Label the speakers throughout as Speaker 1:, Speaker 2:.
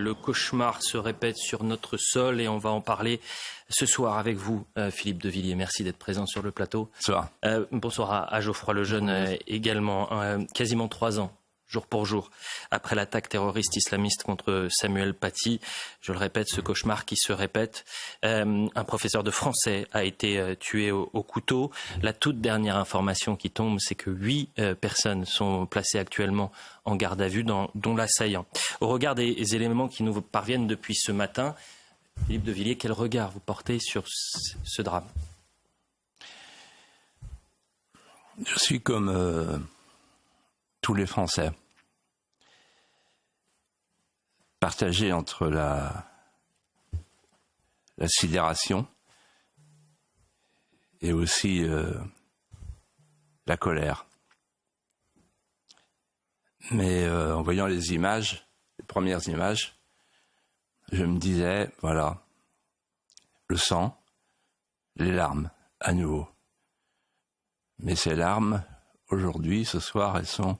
Speaker 1: le cauchemar se répète sur notre sol et on va en parler ce soir avec vous, Philippe de Villiers. Merci d'être présent sur le plateau.
Speaker 2: Bonsoir.
Speaker 1: Bonsoir à Geoffroy Lejeune également. Quasiment 3 ans, jour pour jour, après l'attaque terroriste islamiste contre Samuel Paty. Je le répète, ce cauchemar qui se répète. Un professeur de français a été tué au couteau. La toute dernière information qui tombe, c'est que 8 personnes sont placées actuellement en garde à vue, dont l'assaillant. Au regard des éléments qui nous parviennent depuis ce matin, Philippe de Villiers, quel regard vous portez sur ce drame ?
Speaker 2: Je suis comme tous les Français, partagés entre la sidération et aussi la colère. Mais en voyant les images, les premières images, je me disais, voilà, le sang, les larmes, à nouveau. Mais ces larmes, aujourd'hui, ce soir, elles sont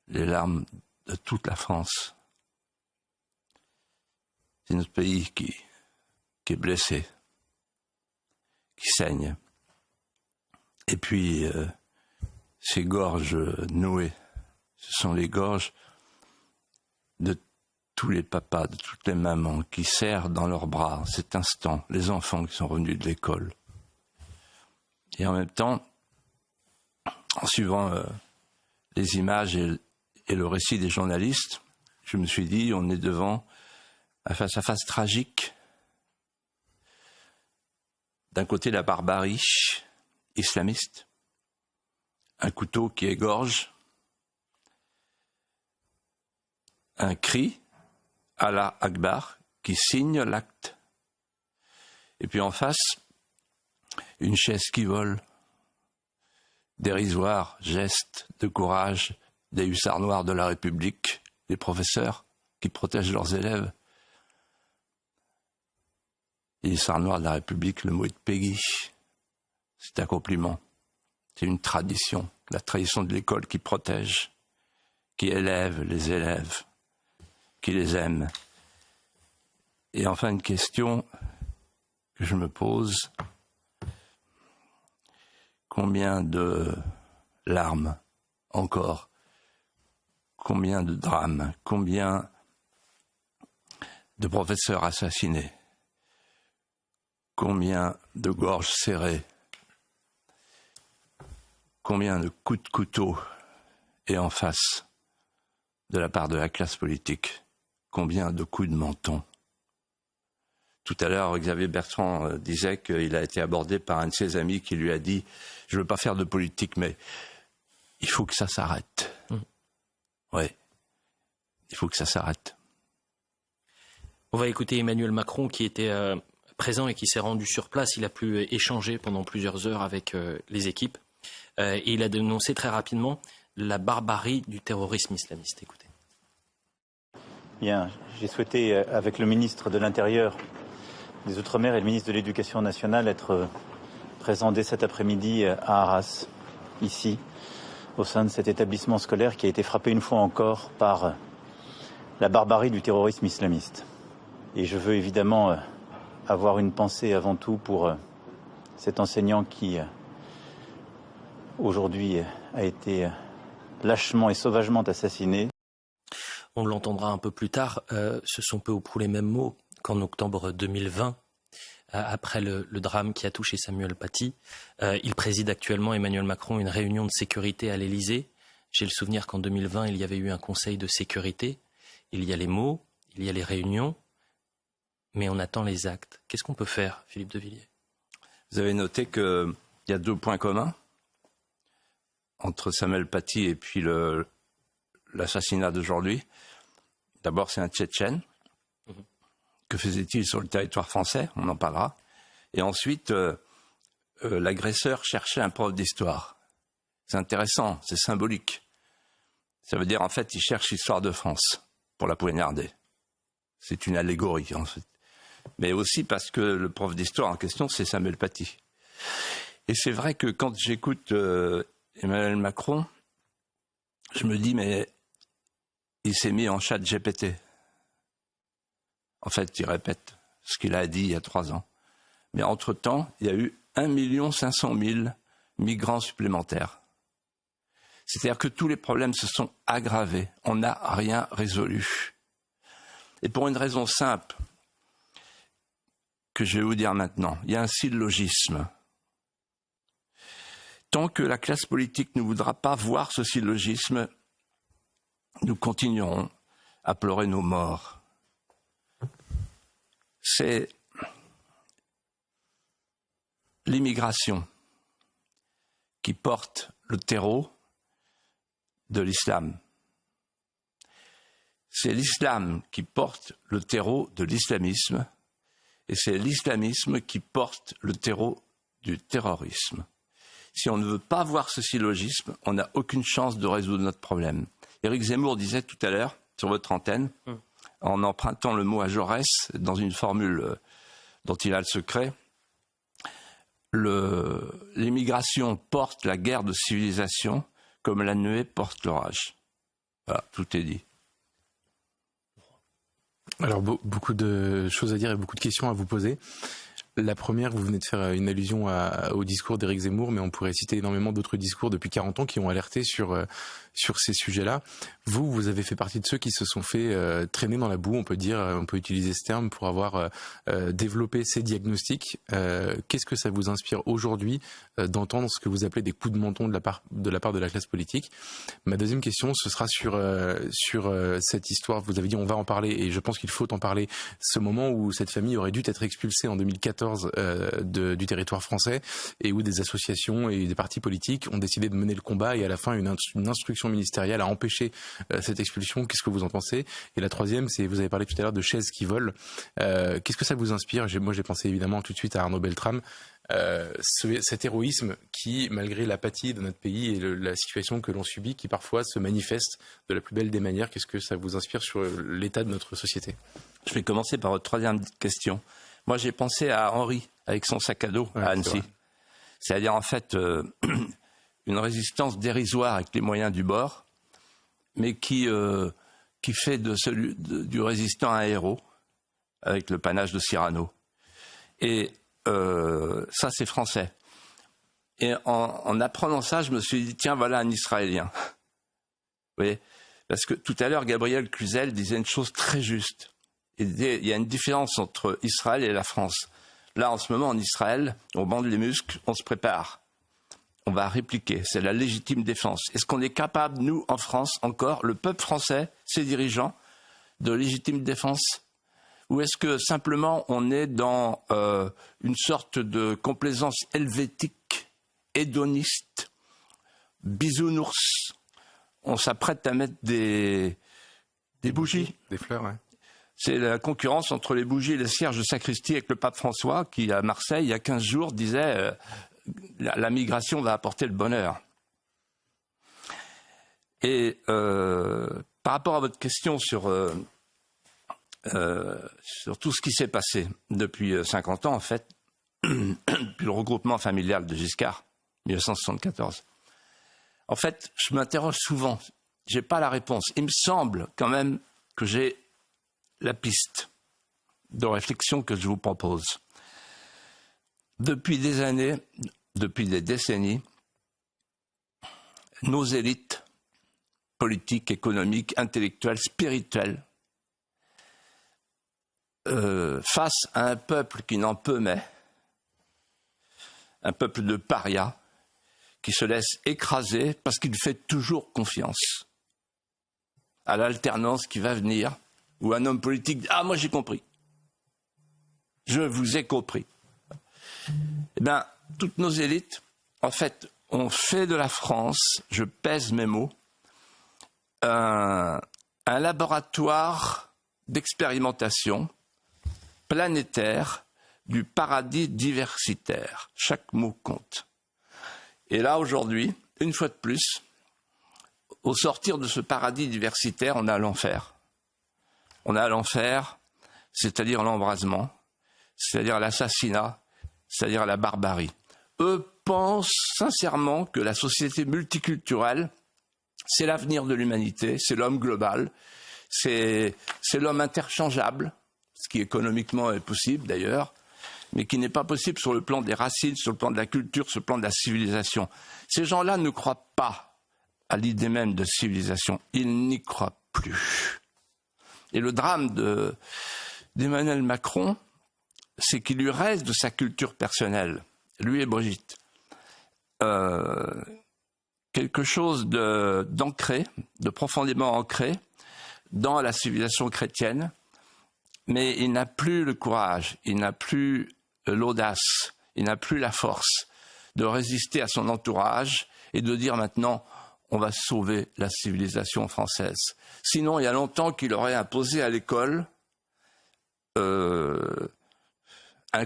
Speaker 2: les larmes de toute la France. C'est notre pays qui est blessé, qui saigne. Et puis, ces gorges nouées, ce sont les gorges de tous les papas, de toutes les mamans qui serrent dans leurs bras, cet instant, les enfants qui sont revenus de l'école. Et en même temps, en suivant les images et le récit des journalistes, je me suis dit, on est devant un face-à-face tragique. D'un côté, la barbarie islamiste, un couteau qui égorge, un cri, Allah Akbar, qui signe l'acte. Et puis en face, une chaise qui vole, dérisoire geste de courage des hussards noirs de la République, des professeurs qui protègent leurs élèves. Les hussards noirs de la République, le mot est de Peggy. C'est un compliment. C'est une tradition, la tradition de l'école qui protège, qui élève les élèves, qui les aime. Et enfin, une question que je me pose. Combien de larmes encore? Combien de drames? Combien de professeurs assassinés? Combien de gorges serrées? Combien de coups de couteau? Et en face, de la part de la classe politique, combien de coups de menton? Tout à l'heure, Xavier Bertrand disait qu'il a été abordé par un de ses amis qui lui a dit « Je ne veux pas faire de politique, mais il faut que ça s'arrête. » Oui, il faut que ça s'arrête.
Speaker 1: On va écouter Emmanuel Macron qui était présent et qui s'est rendu sur place. Il a pu échanger pendant plusieurs heures avec les équipes. Et il a dénoncé très rapidement la barbarie du terrorisme islamiste. Écoutez.
Speaker 3: Bien, j'ai souhaité, avec le ministre de l'Intérieur, des Outre-mer et le ministre de l'Éducation nationale, être présent dès cet après-midi à Arras, ici, au sein de cet établissement scolaire qui a été frappé une fois encore par la barbarie du terrorisme islamiste. Et je veux évidemment avoir une pensée avant tout pour cet enseignant qui, aujourd'hui, a été lâchement et sauvagement assassiné.
Speaker 1: On l'entendra un peu plus tard, ce sont peu ou prou les mêmes mots qu'en octobre 2020, après le drame qui a touché Samuel Paty. Il préside actuellement, Emmanuel Macron, une réunion de sécurité à l'Élysée. J'ai le souvenir qu'en 2020, il y avait eu un conseil de sécurité. Il y a les mots, il y a les réunions, mais on attend les actes. Qu'est-ce qu'on peut faire, Philippe de Villiers?
Speaker 2: Vous avez noté qu'il y a 2 points communs entre Samuel Paty et puis l'assassinat d'aujourd'hui. D'abord, c'est un Tchétchène. Que faisait-il sur le territoire français? On en parlera. Et ensuite, l'agresseur cherchait un prof d'histoire. C'est intéressant, c'est symbolique. Ça veut dire, en fait, il cherche l'histoire de France pour la poignarder. C'est une allégorie, en fait. Mais aussi parce que le prof d'histoire en question, c'est Samuel Paty. Et c'est vrai que quand j'écoute Emmanuel Macron, je me dis, mais il s'est mis en chat GPT. En fait, il répète ce qu'il a dit il y a 3 ans. Mais entre-temps, il y a eu 1 500 000 migrants supplémentaires. C'est-à-dire que tous les problèmes se sont aggravés. On n'a rien résolu. Et pour une raison simple, que je vais vous dire maintenant, il y a un syllogisme. Tant que la classe politique ne voudra pas voir ce syllogisme, nous continuerons à pleurer nos morts. C'est l'immigration qui porte le terreau de l'islam. C'est l'islam qui porte le terreau de l'islamisme et c'est l'islamisme qui porte le terreau du terrorisme. Si on ne veut pas voir ce syllogisme, on n'a aucune chance de résoudre notre problème. Éric Zemmour disait tout à l'heure, sur votre antenne, en empruntant le mot à Jaurès, dans une formule dont il a le secret, l'immigration porte la guerre de civilisation comme la nuée porte l'orage. Voilà, tout est dit.
Speaker 4: Alors, beaucoup de choses à dire et beaucoup de questions à vous poser. La première, vous venez de faire une allusion au discours d'Éric Zemmour, mais on pourrait citer énormément d'autres discours depuis 40 ans qui ont alerté sur ces sujets-là. Vous avez fait partie de ceux qui se sont fait traîner dans la boue, on peut dire, on peut utiliser ce terme pour avoir développé ces diagnostics. Qu'est-ce que ça vous inspire aujourd'hui d'entendre ce que vous appelez des coups de menton de la part de la classe politique? Ma deuxième question, ce sera sur cette histoire. Vous avez dit on va en parler et je pense qu'il faut en parler. Ce moment où cette famille aurait dû être expulsée en 2014 du territoire français et où des associations et des partis politiques ont décidé de mener le combat et à la fin une instruction ministérielle a empêché cette expulsion. Qu'est-ce que vous en pensez? Et la troisième, c'est, vous avez parlé tout à l'heure de chaises qui volent. Qu'est-ce que ça vous inspire? Moi j'ai pensé évidemment tout de suite à Arnaud Beltrame. Cet héroïsme qui, malgré l'apathie de notre pays et la situation que l'on subit, qui parfois se manifeste de la plus belle des manières, qu'est-ce que ça vous inspire sur l'état de notre société?
Speaker 2: Je vais commencer par votre troisième question. Moi, j'ai pensé à Henri, avec son sac à dos, à Annecy. C'est-à-dire, en fait, une résistance dérisoire avec les moyens du bord, mais qui fait du résistant un héros, avec le panache de Cyrano. Et ça, c'est français. Et en apprenant ça, je me suis dit, tiens, voilà un Israélien. Vous voyez? Parce que tout à l'heure, Gabriel Cluzel disait une chose très juste. Il y a une différence entre Israël et la France. Là, en ce moment, en Israël, on bande les muscles, on se prépare. On va répliquer. C'est la légitime défense. Est-ce qu'on est capable, nous, en France, encore, le peuple français, ses dirigeants, de légitime défense? Ou est-ce que simplement on est dans une sorte de complaisance helvétique, hédoniste, bisounours? On s'apprête à mettre des bougies.
Speaker 4: Des fleurs, ouais.
Speaker 2: C'est la concurrence entre les bougies et les cierges de sacristie avec le pape François qui, à Marseille, il y a 15 jours, disait la migration va apporter le bonheur. Et par rapport à votre question sur tout ce qui s'est passé depuis 50 ans, en fait, depuis le regroupement familial de Giscard, 1974, en fait, je m'interroge souvent. Je n'ai pas la réponse. Il me semble quand même que j'ai la piste de réflexion que je vous propose. Depuis des années, depuis des décennies, nos élites politiques, économiques, intellectuelles, spirituelles, face à un peuple qui n'en peut mais, un peuple de parias, qui se laisse écraser parce qu'il fait toujours confiance à l'alternance qui va venir, où un homme politique dit « Ah, moi j'ai compris. Je vous ai compris. » Eh bien, toutes nos élites, en fait, ont fait de la France, je pèse mes mots, un laboratoire d'expérimentation planétaire du paradis diversitaire. Chaque mot compte. Et là, aujourd'hui, une fois de plus, au sortir de ce paradis diversitaire, on a l'enfer. On a l'enfer, c'est-à-dire l'embrasement, c'est-à-dire l'assassinat, c'est-à-dire la barbarie. Eux pensent sincèrement que la société multiculturelle, c'est l'avenir de l'humanité, c'est l'homme global, c'est l'homme interchangeable, ce qui économiquement est possible d'ailleurs, mais qui n'est pas possible sur le plan des racines, sur le plan de la culture, sur le plan de la civilisation. Ces gens-là ne croient pas à l'idée même de civilisation. Ils n'y croient plus. Et le drame d'Emmanuel Macron, c'est qu'il lui reste de sa culture personnelle, lui et Brigitte, quelque chose d'ancré, de profondément ancré dans la civilisation chrétienne, mais il n'a plus le courage, il n'a plus l'audace, il n'a plus la force de résister à son entourage et de dire maintenant on va sauver la civilisation française. Sinon, il y a longtemps qu'il aurait imposé à l'école un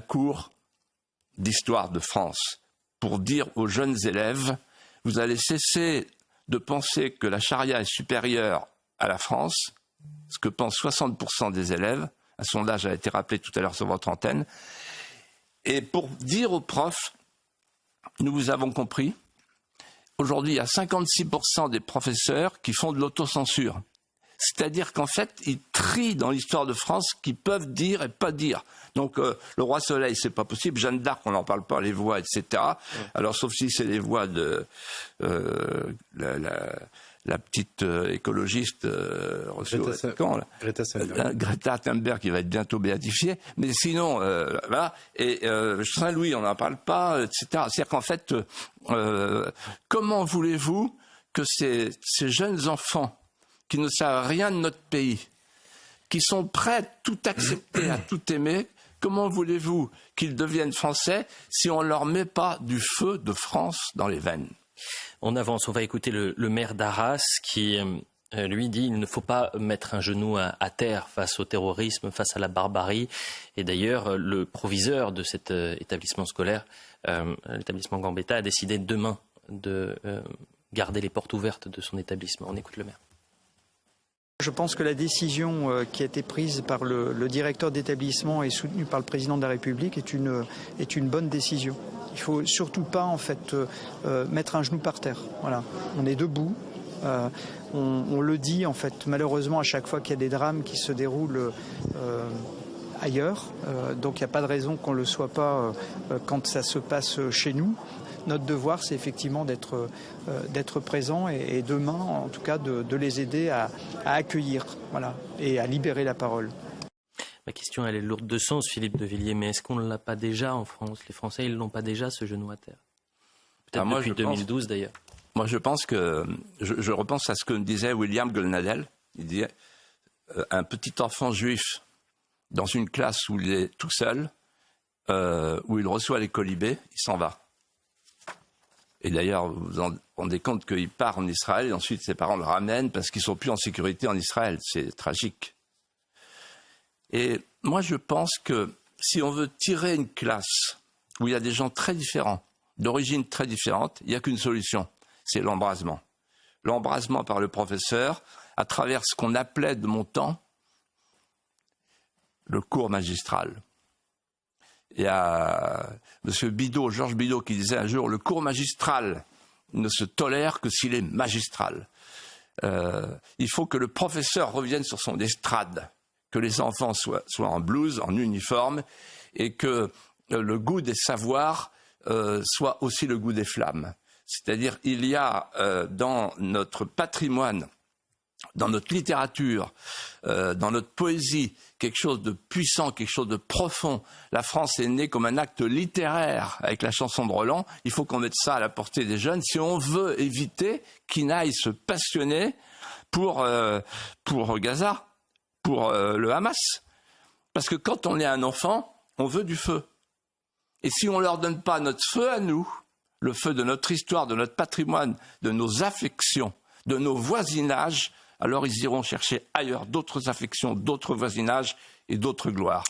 Speaker 2: cours d'histoire de France pour dire aux jeunes élèves vous allez cesser de penser que la charia est supérieure à la France, ce que pensent 60% des élèves. Un sondage a été rappelé tout à l'heure sur votre antenne. Et pour dire aux profs, nous vous avons compris, aujourd'hui il y a 56% des professeurs qui font de l'autocensure. C'est-à-dire qu'en fait, ils trient dans l'histoire de France ce qu'ils peuvent dire et pas dire. Donc le Roi Soleil, c'est pas possible. Jeanne d'Arc, on n'en parle pas, les voix, etc. Alors sauf si c'est les voix de la petite écologiste Greta Thunberg qui va être bientôt béatifiée. Mais sinon, voilà. Et Saint-Louis, on n'en parle pas, etc. C'est-à-dire qu'en fait, comment voulez-vous que ces jeunes enfants qui ne savent rien de notre pays, qui sont prêts à tout accepter, à tout aimer, comment voulez-vous qu'ils deviennent français si on ne leur met pas du feu de France dans les veines ?
Speaker 1: On avance, on va écouter le maire d'Arras qui, lui, dit il ne faut pas mettre un genou à terre face au terrorisme, face à la barbarie. Et d'ailleurs, le proviseur de cet établissement scolaire, l'établissement Gambetta, a décidé demain de garder les portes ouvertes de son établissement. On écoute le maire.
Speaker 5: Je pense que la décision qui a été prise par le directeur d'établissement et soutenue par le président de la République est une bonne décision. Il ne faut surtout pas en fait mettre un genou par terre. Voilà, on est debout. On le dit en fait malheureusement à chaque fois qu'il y a des drames qui se déroulent ailleurs. Donc il n'y a pas de raison qu'on ne le soit pas quand ça se passe chez nous. Notre devoir, c'est effectivement d'être présent et demain, en tout cas, de les aider à accueillir, voilà, et à libérer la parole.
Speaker 1: Ma question, elle est lourde de sens, Philippe de Villiers, mais est-ce qu'on ne l'a pas déjà en France ? Les Français, ils n'ont pas déjà ce genou à terre ? Peut-être depuis 2012, d'ailleurs.
Speaker 2: Moi, je pense que... Je repense à ce que disait William Goldnadel. Il disait un petit enfant juif dans une classe où il est tout seul, où il reçoit les colibés, il s'en va. Et d'ailleurs, vous vous rendez compte qu'il part en Israël et ensuite ses parents le ramènent parce qu'ils ne sont plus en sécurité en Israël. C'est tragique. Et moi, je pense que si on veut tirer une classe où il y a des gens très différents, d'origine très différente, il n'y a qu'une solution, c'est l'embrasement. L'embrasement par le professeur à travers ce qu'on appelait de mon temps le cours magistral. Il y a M. Bidault, Georges Bidault, qui disait un jour « Le cours magistral ne se tolère que s'il est magistral ». Il faut que le professeur revienne sur son estrade, que les enfants soient en blouse, en uniforme, et que le goût des savoirs soit aussi le goût des flammes. C'est-à-dire il y a dans notre patrimoine, dans notre littérature, dans notre poésie, quelque chose de puissant, quelque chose de profond. La France est née comme un acte littéraire avec la chanson de Roland. Il faut qu'on mette ça à la portée des jeunes si on veut éviter qu'ils n'aillent se passionner pour Gaza, pour le Hamas. Parce que quand on est un enfant, on veut du feu. Et si on ne leur donne pas notre feu à nous, le feu de notre histoire, de notre patrimoine, de nos affections, de nos voisinages, alors ils iront chercher ailleurs d'autres affections, d'autres voisinages et d'autres gloires.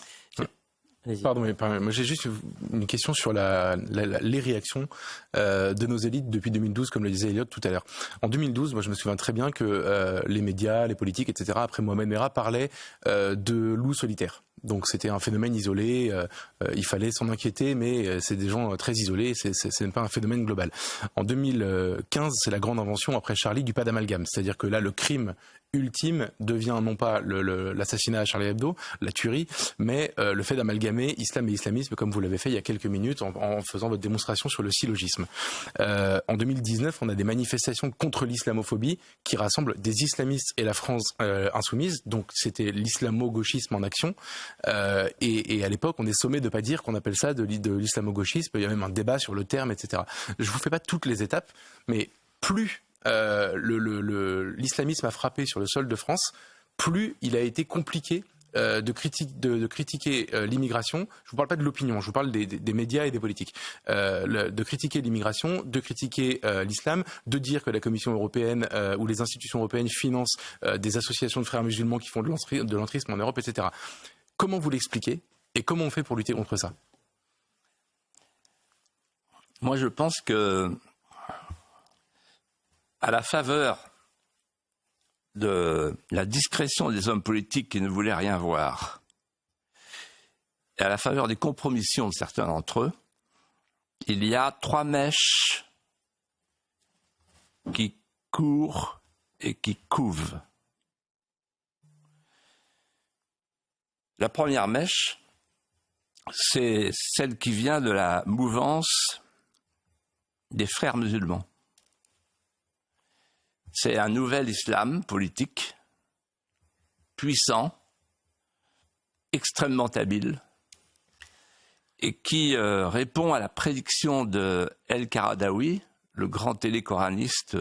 Speaker 4: Pardon, mais moi j'ai juste une question sur les réactions de nos élites depuis 2012, comme le disait Elliot tout à l'heure. En 2012, moi je me souviens très bien que les médias, les politiques, etc., après Mohamed Merah, parlaient de loups solitaires. Donc c'était un phénomène isolé, il fallait s'en inquiéter, mais c'est des gens très isolés, c'est pas un phénomène global. En 2015, c'est la grande invention après Charlie du pas d'amalgame, c'est-à-dire que là le crime ultime devient non pas l'assassinat à Charlie Hebdo, la tuerie, mais le fait d'amalgamer islam et islamisme comme vous l'avez fait il y a quelques minutes en faisant votre démonstration sur le syllogisme. En 2019, on a des manifestations contre l'islamophobie qui rassemblent des islamistes et la France insoumise, donc c'était l'islamo-gauchisme en action. Et à l'époque, on est sommé de pas dire qu'on appelle ça de l'islamo-gauchisme. Il y a même un débat sur le terme, etc. Je vous fais pas toutes les étapes, mais plus l'islamisme a frappé sur le sol de France, plus il a été compliqué de critiquer l'immigration. Je vous parle pas de l'opinion, je vous parle des médias et des politiques. De critiquer l'immigration, de critiquer l'islam, de dire que la Commission européenne ou les institutions européennes financent des associations de frères musulmans qui font de l'entrisme en Europe, etc. Comment vous l'expliquez et comment on fait pour lutter contre ça?
Speaker 2: Moi, je pense que, à la faveur de la discrétion des hommes politiques qui ne voulaient rien voir, et à la faveur des compromissions de certains d'entre eux, il y a 3 mèches qui courent et qui couvent. La première mèche, c'est celle qui vient de la mouvance des frères musulmans. C'est un nouvel islam politique, puissant, extrêmement habile, et qui répond à la prédiction de El-Qaradawi, le grand télécoraniste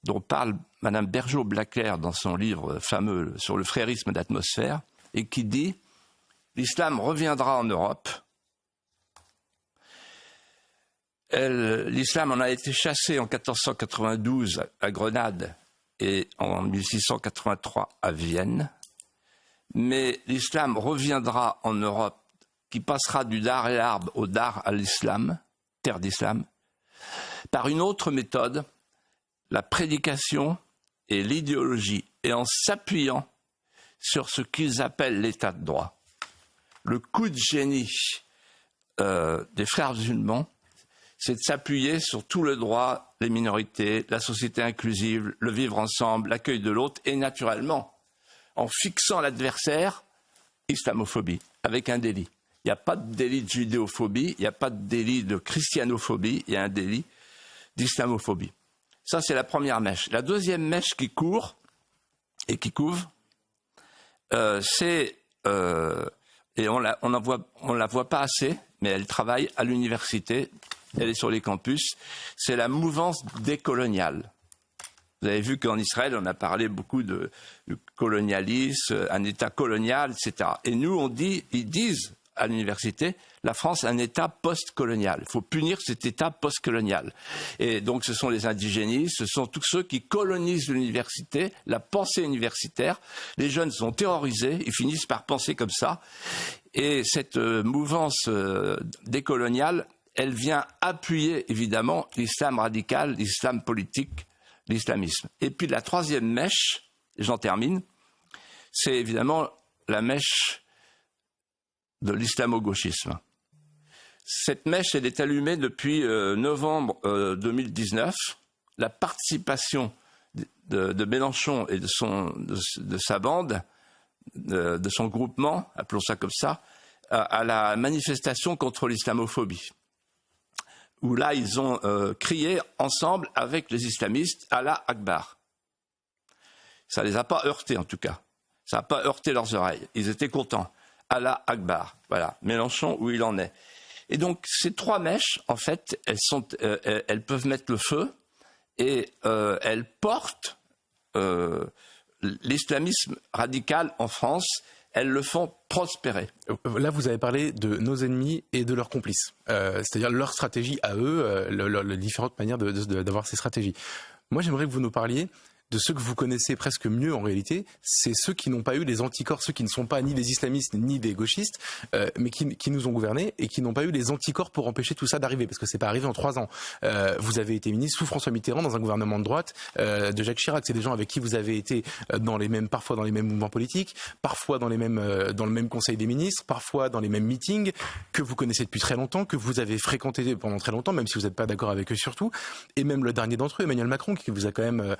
Speaker 2: dont parle Madame Bergeau-Blackler dans son livre fameux sur le frérisme d'atmosphère, et qui dit « L'islam reviendra en Europe ». L'islam en a été chassé en 1492 à Grenade et en 1683 à Vienne. Mais l'islam reviendra en Europe, qui passera du Dar el Harb au Dar al-Islam, terre d'islam, par une autre méthode, la prédication et l'idéologie, et en s'appuyant sur ce qu'ils appellent l'état de droit. Le coup de génie des frères musulmans, c'est de s'appuyer sur tout le droit, les minorités, la société inclusive, le vivre ensemble, l'accueil de l'autre, et naturellement, en fixant l'adversaire, islamophobie, avec un délit. Il n'y a pas de délit de judéophobie, il n'y a pas de délit de christianophobie, il y a un délit d'islamophobie. Ça, c'est la première mèche. La deuxième mèche qui court et qui couve, c'est... et on la voit pas assez, mais elle travaille à l'université, elle est sur les campus, c'est la mouvance décoloniale. Vous avez vu qu'en Israël, on a parlé beaucoup de colonialisme, un État colonial, etc. Et nous, ils disent à l'université, la France a un État post-colonial. Il faut punir cet État post-colonial. Et donc, ce sont les indigénistes, ce sont tous ceux qui colonisent l'université, la pensée universitaire. Les jeunes sont terrorisés, ils finissent par penser comme ça. Et cette mouvance décoloniale, elle vient appuyer, évidemment, l'islam radical, l'islam politique, l'islamisme. Et puis la troisième mèche, et j'en termine, c'est évidemment la mèche de l'islamo-gauchisme. Cette mèche, elle est allumée depuis novembre 2019. La participation de Mélenchon et de sa bande, de son groupement, appelons ça comme ça, à la manifestation contre l'islamophobie, où là, ils ont crié ensemble avec les islamistes « Allah Akbar ». Ça ne les a pas heurtés, en tout cas. Ça n'a pas heurté leurs oreilles. Ils étaient contents. « Allah Akbar ». Voilà, Mélenchon, où il en est. Et donc, ces 3 mèches, en fait, elles peuvent mettre le feu et elles portent l'islamisme radical en France. Elles le font prospérer.
Speaker 4: Là, vous avez parlé de nos ennemis et de leurs complices, c'est-à-dire leur stratégie à eux, les différentes manières d'avoir ces stratégies. Moi, j'aimerais que vous nous parliez de ceux que vous connaissez presque mieux en réalité, c'est ceux qui n'ont pas eu les anticorps, ceux qui ne sont pas ni des islamistes ni des gauchistes, mais qui nous ont gouvernés et qui n'ont pas eu les anticorps pour empêcher tout ça d'arriver, parce que c'est pas arrivé en 3 ans. Vous avez été ministre sous François Mitterrand dans un gouvernement de droite de Jacques Chirac. C'est des gens avec qui vous avez été parfois dans les mêmes mouvements politiques, parfois dans le même conseil des ministres, parfois dans les mêmes meetings, que vous connaissez depuis très longtemps, que vous avez fréquenté pendant très longtemps, même si vous n'êtes pas d'accord avec eux surtout. Et même le dernier d'entre eux, Emmanuel Macron, qui vous a quand même,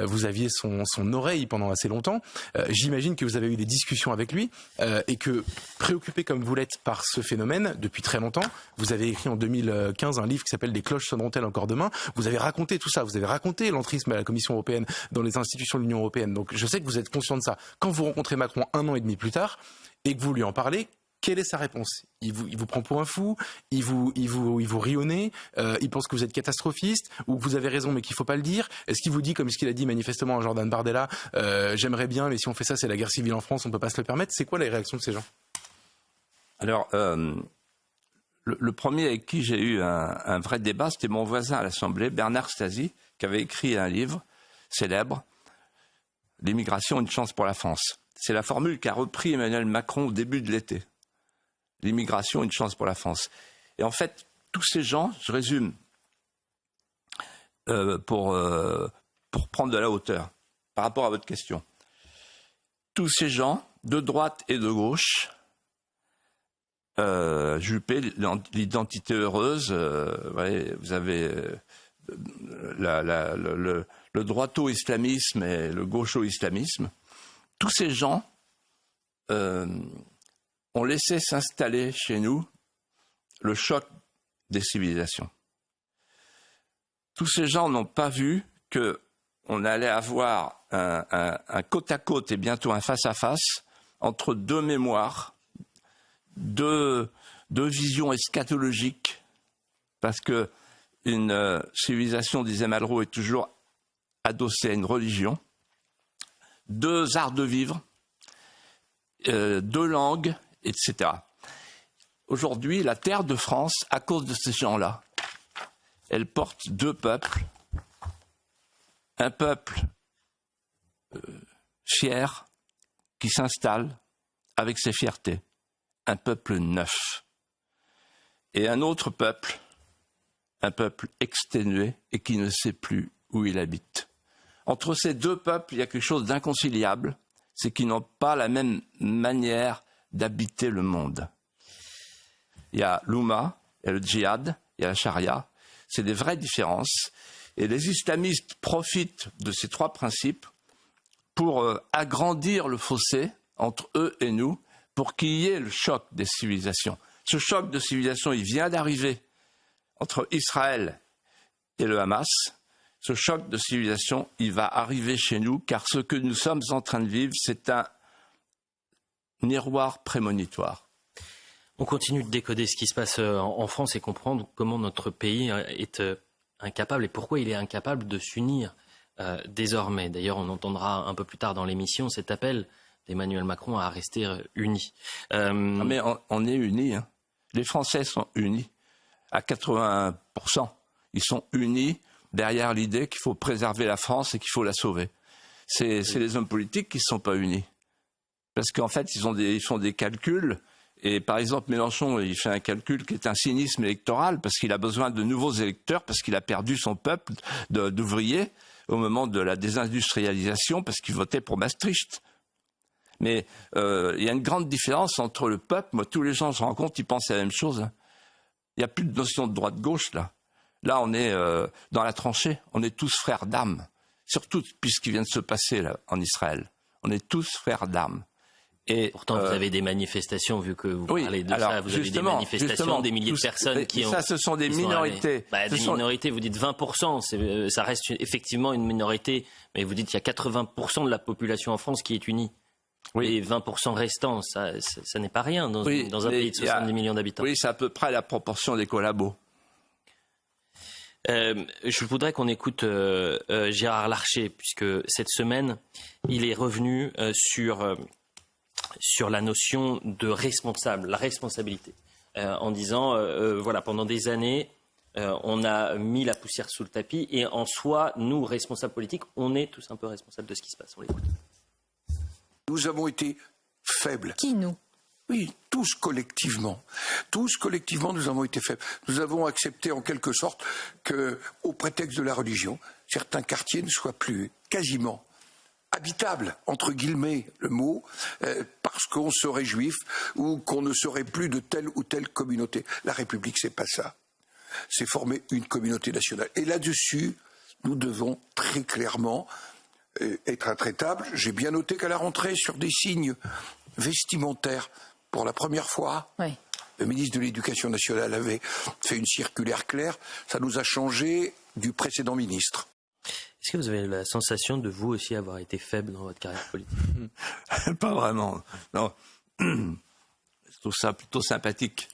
Speaker 4: vous vous aviez son oreille pendant assez longtemps. J'imagine que vous avez eu des discussions avec lui et que, préoccupé comme vous l'êtes par ce phénomène depuis très longtemps, vous avez écrit en 2015 un livre qui s'appelle « Des cloches sonneront-elles encore demain ?» Vous avez raconté tout ça, vous avez raconté l'entrisme à la Commission européenne, dans les institutions de l'Union européenne. Donc je sais que vous êtes conscient de ça. Quand vous rencontrez Macron 1 an et demi plus tard et que vous lui en parlez, quelle est sa réponse ? Il vous prend pour un fou, il vous rit au nez, il pense que vous êtes catastrophiste ou que vous avez raison mais qu'il faut pas le dire. Est-ce qu'il vous dit, comme ce qu'il a dit manifestement à Jordan Bardella, j'aimerais bien mais si on fait ça c'est la guerre civile en France, on peut pas se le permettre. C'est quoi les réactions de ces gens ?
Speaker 2: Alors, le premier avec qui j'ai eu un vrai débat, c'était mon voisin à l'Assemblée, Bernard Stasi, qui avait écrit un livre célèbre, « L'immigration, une chance pour la France ». C'est la formule qu'a repris Emmanuel Macron au début de l'été. L'immigration, une chance pour la France. Et en fait, tous ces gens, je résume, pour prendre de la hauteur, par rapport à votre question. Tous ces gens, de droite et de gauche, Juppé, l'identité heureuse, vous avez le droito-islamisme et le gaucho-islamisme. Tous ces gens ont laissé s'installer chez nous le choc des civilisations. Tous ces gens n'ont pas vu qu'on allait avoir un côte-à-côte et bientôt un face-à-face entre deux mémoires, deux visions eschatologiques, parce que une civilisation, disait Malraux, est toujours adossée à une religion, deux arts de vivre, deux langues, etc. Aujourd'hui, la terre de France, à cause de ces gens-là, elle porte deux peuples. Un peuple fier qui s'installe avec ses fiertés. Un peuple neuf. Et un autre peuple, un peuple exténué et qui ne sait plus où il habite. Entre ces deux peuples, il y a quelque chose d'inconciliable, c'est qu'ils n'ont pas la même manière d'habiter le monde. Il y a l'Oumma, il y a le djihad, il y a la charia, c'est des vraies différences. Et les islamistes profitent de ces trois principes pour agrandir le fossé entre eux et nous, pour qu'il y ait le choc des civilisations. Ce choc de civilisation, il vient d'arriver entre Israël et le Hamas. Ce choc de civilisation, il va arriver chez nous, car ce que nous sommes en train de vivre, c'est un miroir prémonitoire.
Speaker 1: On continue de décoder ce qui se passe en France et comprendre comment notre pays est incapable et pourquoi il est incapable de s'unir désormais. D'ailleurs, on entendra un peu plus tard dans l'émission cet appel d'Emmanuel Macron à rester unis.
Speaker 2: Mais on est unis. Hein. Les Français sont unis à 80%. Ils sont unis derrière l'idée qu'il faut préserver la France et qu'il faut la sauver. C'est les hommes politiques qui ne sont pas unis. Parce qu'en fait, ils font des calculs. Et par exemple, Mélenchon, il fait un calcul qui est un cynisme électoral parce qu'il a besoin de nouveaux électeurs, parce qu'il a perdu son peuple d'ouvriers au moment de la désindustrialisation, parce qu'il votait pour Maastricht. Mais il y a une grande différence entre le peuple. Moi, tous les gens se rencontrent, ils pensent à la même chose. Hein. Il n'y a plus de notion de droite-gauche, là. Là, on est dans la tranchée. On est tous frères d'âme. Surtout depuis ce qui vient de se passer là, en Israël. On est tous frères d'âme. Et
Speaker 1: pourtant, vous avez des manifestations, vu que vous parlez de ça, vous avez des manifestations, des milliers de personnes qui ont...
Speaker 2: Ça, ce sont des minorités.
Speaker 1: Minorités, vous dites 20%, ça reste effectivement une minorité, mais vous dites qu'il y a 80% de la population en France qui est unie. Oui. Et 20% restants, ça n'est pas rien dans un pays de 70 millions d'habitants.
Speaker 2: Oui, c'est à peu près la proportion des collabos.
Speaker 1: Je voudrais qu'on écoute Gérard Larcher, puisque cette semaine, il est revenu sur la notion de responsable, la responsabilité, en disant, voilà, pendant des années, on a mis la poussière sous le tapis, et en soi, nous, responsables politiques, on est tous un peu responsables de ce qui se passe. On l'écoute.
Speaker 6: Nous avons été faibles.
Speaker 7: Qui, nous ?
Speaker 6: Oui, tous collectivement. Tous collectivement, nous avons été faibles. Nous avons accepté en quelque sorte que, au prétexte de la religion, certains quartiers ne soient plus quasiment habitables, entre guillemets le mot, parce qu'on serait juif ou qu'on ne serait plus de telle ou telle communauté. La République, c'est pas ça. C'est former une communauté nationale. Et là-dessus, nous devons très clairement être intraitable. J'ai bien noté qu'à la rentrée, sur des signes vestimentaires, pour la première fois, le ministre de l'Éducation nationale avait fait une circulaire claire. Ça nous a changé du précédent ministre.
Speaker 1: Est-ce que vous avez la sensation de vous aussi avoir été faible dans votre carrière politique?
Speaker 2: Pas vraiment. Non. Je trouve ça plutôt sympathique.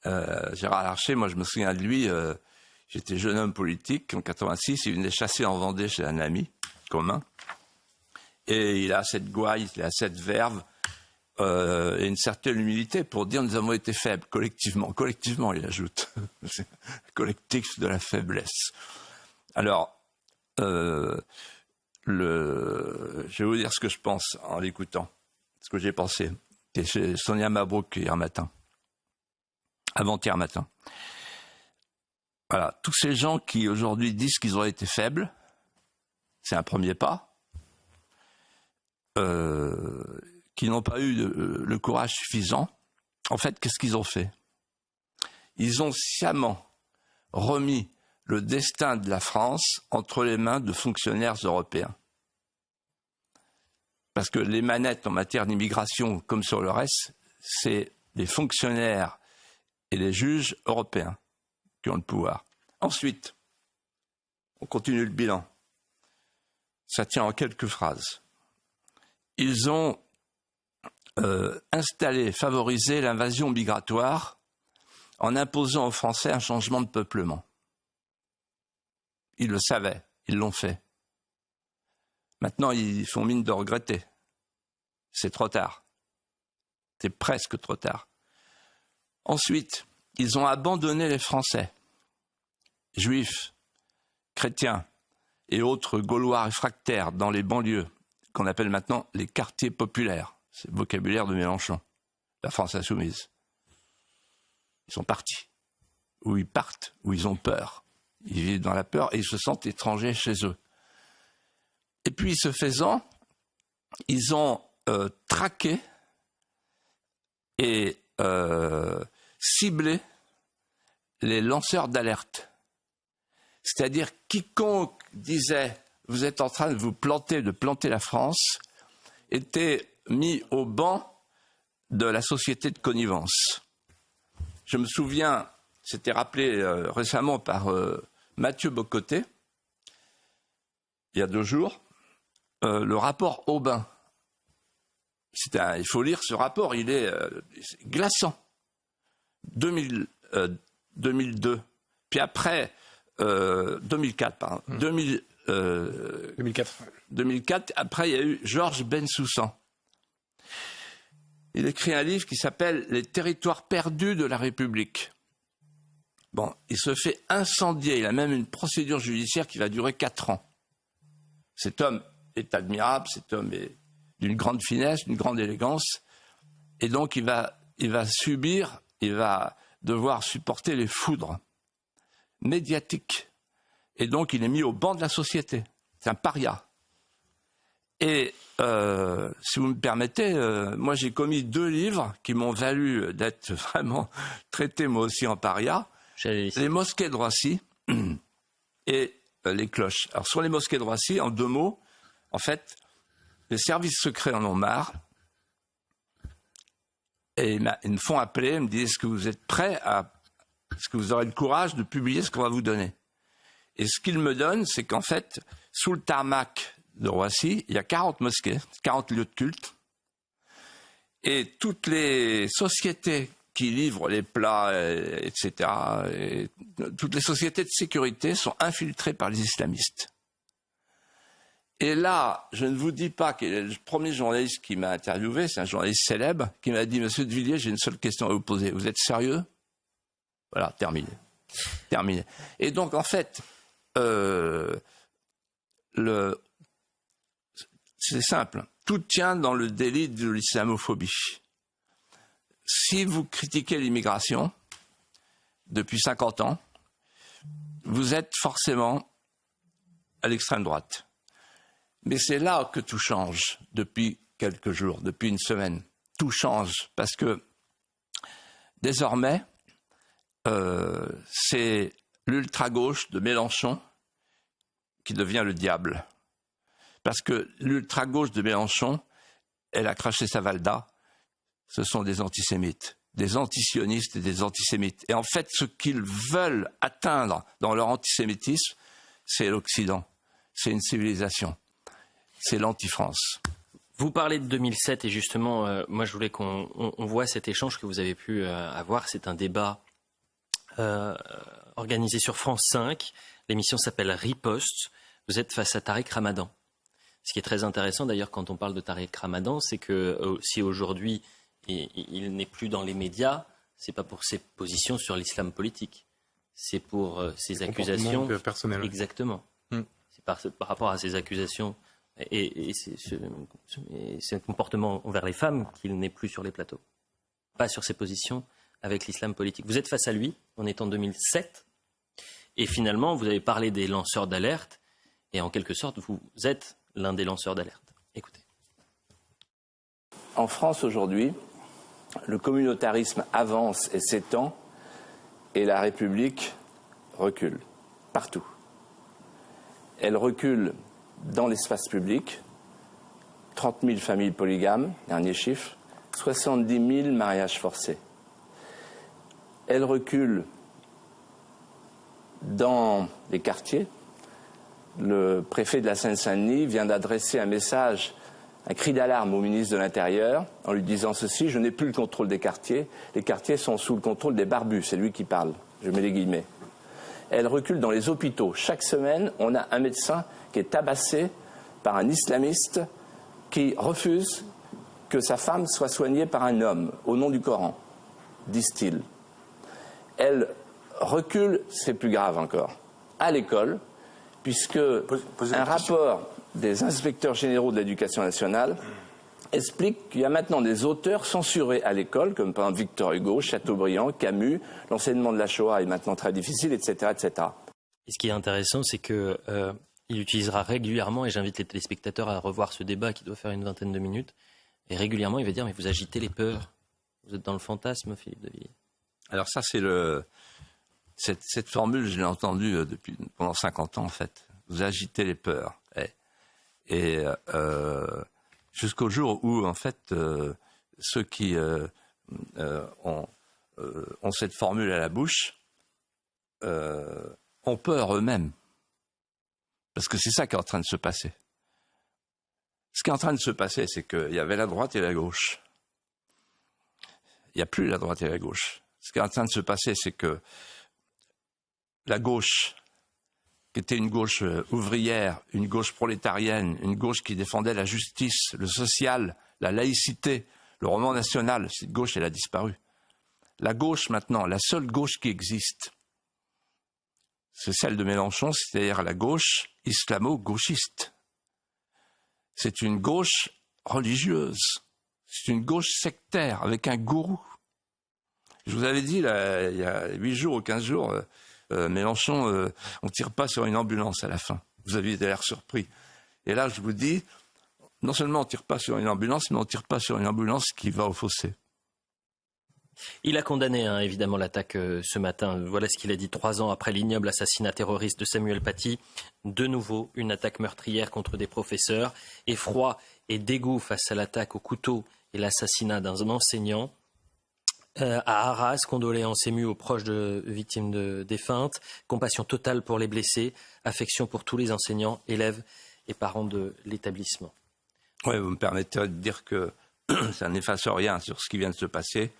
Speaker 2: Gérard Larcher, moi je me souviens de lui, j'étais jeune homme politique, en 86, il venait chasser en Vendée chez un ami commun. Et il a cette gouaille, il a cette verve et une certaine humilité pour dire nous avons été faibles collectivement. Collectivement, il ajoute. Collectif de la faiblesse. Alors, je vais vous dire ce que je pense en l'écoutant, ce que j'ai pensé. C'était chez Sonia Mabrouk hier matin, avant-hier matin. Voilà, tous ces gens qui aujourd'hui disent qu'ils ont été faibles, c'est un premier pas, qui n'ont pas eu le courage suffisant. En fait, qu'est-ce qu'ils ont fait? Ils ont sciemment remis le destin de la France entre les mains de fonctionnaires européens. Parce que les manettes en matière d'immigration, comme sur le reste, c'est les fonctionnaires et les juges européens qui ont le pouvoir. Ensuite, on continue le bilan. Ça tient en quelques phrases. Ils ont installé, favorisé l'invasion migratoire en imposant aux Français un changement de peuplement. Ils le savaient, ils l'ont fait. Maintenant, ils font mine de regretter. C'est trop tard. C'est presque trop tard. Ensuite, ils ont abandonné les Français, juifs, chrétiens et autres Gaulois réfractaires dans les banlieues, qu'on appelle maintenant les quartiers populaires. C'est le vocabulaire de Mélenchon, la France insoumise. Ils sont partis. Ou ils partent, ou ils ont peur. Ils vivent dans la peur et ils se sentent étrangers chez eux. Et puis, ce faisant, ils ont traqué et ciblé les lanceurs d'alerte. C'est-à-dire, quiconque disait « vous êtes en train de vous planter, de planter la France », était mis au banc de la société de connivence. Je me souviens, c'était rappelé récemment par Mathieu Bocoté, il y a 2 jours, le rapport Aubin. Il faut lire ce rapport, il est glaçant. 2002. Puis après, 2004, pardon. 2004, après il y a eu Georges Bensoussan. Il écrit un livre qui s'appelle « Les territoires perdus de la République ». Bon, il se fait incendier, il a même une procédure judiciaire qui va durer 4 ans. Cet homme est admirable, cet homme est d'une grande finesse, d'une grande élégance, et donc il va devoir supporter les foudres médiatiques. Et donc il est mis au banc de la société. C'est un paria. Et si vous me permettez, moi j'ai commis 2 livres qui m'ont valu d'être vraiment traité moi aussi en paria. Les mosquées de Roissy et les cloches. Alors sur les mosquées de Roissy, en 2 mots, en fait, les services secrets en ont marre. Et ils me font appeler, ils me disent, est-ce que vous êtes prêts est-ce que vous aurez le courage de publier ce qu'on va vous donner? Et ce qu'ils me donnent, c'est qu'en fait, sous le tarmac de Roissy, il y a 40 mosquées, 40 lieux de culte. Et toutes les sociétés qui livrent les plats, etc., et toutes les sociétés de sécurité sont infiltrées par les islamistes. Et là, je ne vous dis pas que le premier journaliste qui m'a interviewé, c'est un journaliste célèbre, qui m'a dit « Monsieur de Villiers, j'ai une seule question à vous poser. Vous êtes sérieux ?» Voilà, terminé. Et donc, en fait, c'est simple. Tout tient dans le délit de l'islamophobie. Si vous critiquez l'immigration depuis 50 ans, vous êtes forcément à l'extrême droite. Mais c'est là que tout change depuis quelques jours, depuis une semaine. Tout change parce que désormais, c'est l'ultra-gauche de Mélenchon qui devient le diable. Parce que l'ultra-gauche de Mélenchon, elle a craché sa Valda, ce sont des antisémites, des antisionistes et des antisémites. Et en fait, ce qu'ils veulent atteindre dans leur antisémitisme, c'est l'Occident, c'est une civilisation, c'est l'anti-France.
Speaker 1: Vous parlez de 2007 et justement, moi je voulais qu'on voit cet échange que vous avez pu avoir. C'est un débat organisé sur France 5. L'émission s'appelle Riposte. Vous êtes face à Tariq Ramadan. Ce qui est très intéressant d'ailleurs quand on parle de Tariq Ramadan, c'est que si aujourd'hui il n'est plus dans les médias, c'est pas pour ses positions sur l'islam politique, c'est pour ses accusations
Speaker 4: personnelles.
Speaker 1: Exactement. C'est par rapport à ses accusations et ce comportement envers les femmes qu'il n'est plus sur les plateaux, pas sur ses positions avec l'islam politique. Vous êtes face à lui, on est en 2007, et finalement vous avez parlé des lanceurs d'alerte, et en quelque sorte vous êtes l'un des lanceurs d'alerte. Écoutez.
Speaker 2: En France aujourd'hui, le communautarisme avance et s'étend et la République recule partout. Elle recule dans l'espace public, 30 000 familles polygames, dernier chiffre, 70 000 mariages forcés. Elle recule dans les quartiers. Le préfet de la Seine-Saint-Denis vient d'adresser un message, un cri d'alarme au ministre de l'Intérieur en lui disant ceci: je n'ai plus le contrôle des quartiers, les quartiers sont sous le contrôle des barbus, c'est lui qui parle, je mets les guillemets. Elle recule dans les hôpitaux. Chaque semaine, on a un médecin qui est tabassé par un islamiste qui refuse que sa femme soit soignée par un homme au nom du Coran, disent-ils. Elle recule, c'est plus grave encore, à l'école, puisque un rapport des inspecteurs généraux de l'éducation nationale explique qu'il y a maintenant des auteurs censurés à l'école, comme par exemple Victor Hugo, Chateaubriand, Camus. L'enseignement de la Shoah est maintenant très difficile, etc., etc.
Speaker 1: Et ce qui est intéressant, c'est qu'il utilisera régulièrement, et j'invite les téléspectateurs à revoir ce débat qui doit faire une vingtaine de minutes, et régulièrement il va dire « mais vous agitez les peurs, vous êtes dans le fantasme, Philippe de Villiers ».
Speaker 2: Alors ça, c'est cette formule, je l'ai entendue pendant 50 ans en fait. Vous agitez les peurs. Et jusqu'au jour où en fait ceux qui ont cette formule à la bouche ont peur eux-mêmes. Parce que c'est ça qui est en train de se passer. Ce qui est en train de se passer, c'est qu'il y avait la droite et la gauche. Il n'y a plus la droite et la gauche. Ce qui est en train de se passer, c'est que la gauche, qui était une gauche ouvrière, une gauche prolétarienne, une gauche qui défendait la justice, le social, la laïcité, le roman national, cette gauche, elle a disparu. La gauche, maintenant, la seule gauche qui existe, c'est celle de Mélenchon, c'est-à-dire la gauche islamo-gauchiste. C'est une gauche religieuse, c'est une gauche sectaire, avec un gourou. Je vous avais dit, là, il y a 8 jours ou 15 jours, Mélenchon, on ne tire pas sur une ambulance à la fin. Vous aviez l'air surpris. Et là, je vous dis, non seulement on ne tire pas sur une ambulance, mais on ne tire pas sur une ambulance qui va au fossé.
Speaker 1: Il a condamné évidemment l'attaque ce matin. Voilà ce qu'il a dit 3 ans après l'ignoble assassinat terroriste de Samuel Paty. De nouveau, une attaque meurtrière contre des professeurs. Effroi et dégoût face à l'attaque au couteau et l'assassinat d'un enseignant. À Arras, condoléances émues aux proches de victimes de défuntes, compassion totale pour les blessés, affection pour tous les enseignants, élèves et parents de l'établissement.
Speaker 2: Oui, vous me permettez de dire que ça n'efface rien sur ce qui vient de se passer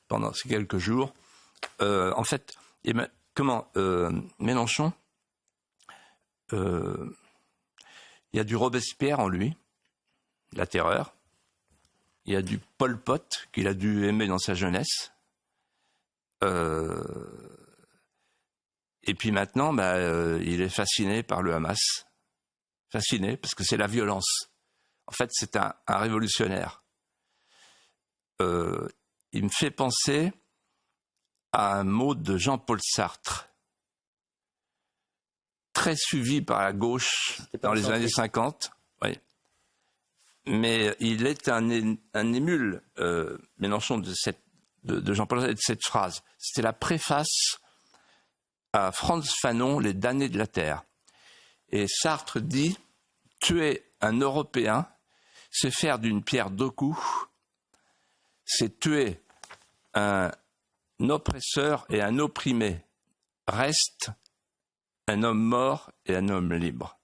Speaker 2: pendant ces quelques jours. En fait, Mélenchon, il y a du Robespierre en lui, la terreur. Il y a du Pol Pot qu'il a dû aimer dans sa jeunesse. Et puis maintenant, il est fasciné par le Hamas. Fasciné, parce que c'est la violence. En fait, c'est un révolutionnaire. Il me fait penser à un mot de Jean-Paul Sartre, très suivi par la gauche dans les années 50. Oui. Mais il est un émule, Mélenchon, de Jean-Paul Sartre, de cette phrase. C'était la préface à Frantz Fanon, Les damnés de la terre. Et Sartre dit « Tuer un Européen, c'est faire d'une pierre deux coups, c'est tuer un oppresseur et un opprimé. Reste un homme mort et un homme libre.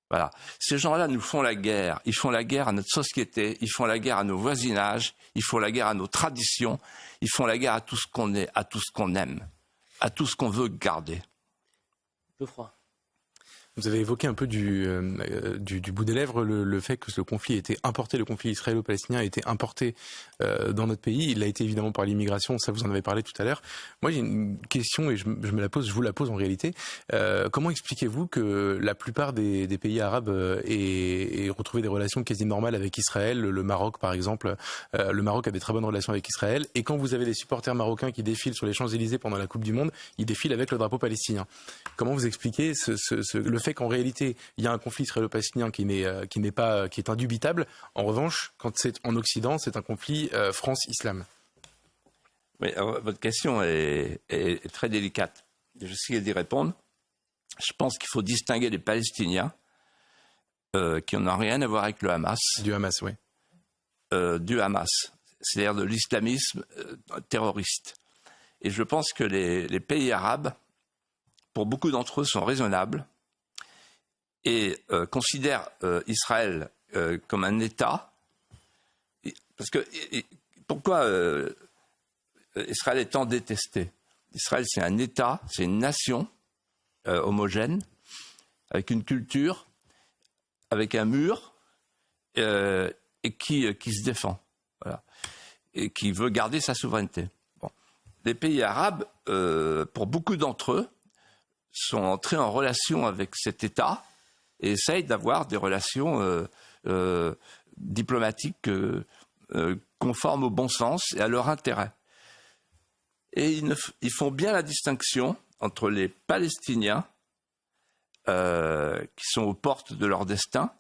Speaker 2: Voilà. Ces gens-là nous font la guerre. Ils font la guerre à notre société, ils font la guerre à nos voisinages, ils font la guerre à nos traditions, ils font la guerre à tout ce qu'on est, à tout ce qu'on aime, à tout ce qu'on veut garder.
Speaker 1: Geoffroy.
Speaker 4: Vous avez évoqué un peu du bout des lèvres le fait que ce conflit a été importé, le conflit israélo-palestinien a été importé dans notre pays. Il a été évidemment par l'immigration, ça vous en avez parlé tout à l'heure. Moi j'ai une question et je vous la pose en réalité. Comment expliquez-vous que la plupart des pays arabes aient retrouvé des relations quasi normales avec Israël, le Maroc par exemple, le Maroc a des très bonnes relations avec Israël, et quand vous avez des supporters marocains qui défilent sur les Champs-Élysées pendant la Coupe du Monde, ils défilent avec le drapeau palestinien. Comment vous expliquez le fait qu'en réalité, il y a un conflit israélo-palestinien qui est indubitable. En revanche, quand c'est en Occident, c'est un conflit France-Islam.
Speaker 2: Oui, alors, votre question est très délicate. Je vais essayer d'y répondre. Je pense qu'il faut distinguer les Palestiniens qui n'ont rien à voir avec le Hamas.
Speaker 4: Du Hamas, oui.
Speaker 2: Du Hamas, c'est-à-dire de l'islamisme terroriste. Et je pense que les pays arabes, pour beaucoup d'entre eux, sont raisonnables et considèrent Israël comme un État. Parce que pourquoi Israël est tant détesté? Israël, c'est un État, c'est une nation homogène, avec une culture, avec un mur, et qui se défend, voilà, et qui veut garder sa souveraineté. Bon. Les pays arabes, pour beaucoup d'entre eux, sont entrés en relation avec cet État et essayent d'avoir des relations diplomatiques conformes au bon sens et à leur intérêt. Et ils font bien la distinction entre les Palestiniens qui sont aux portes de leur destin,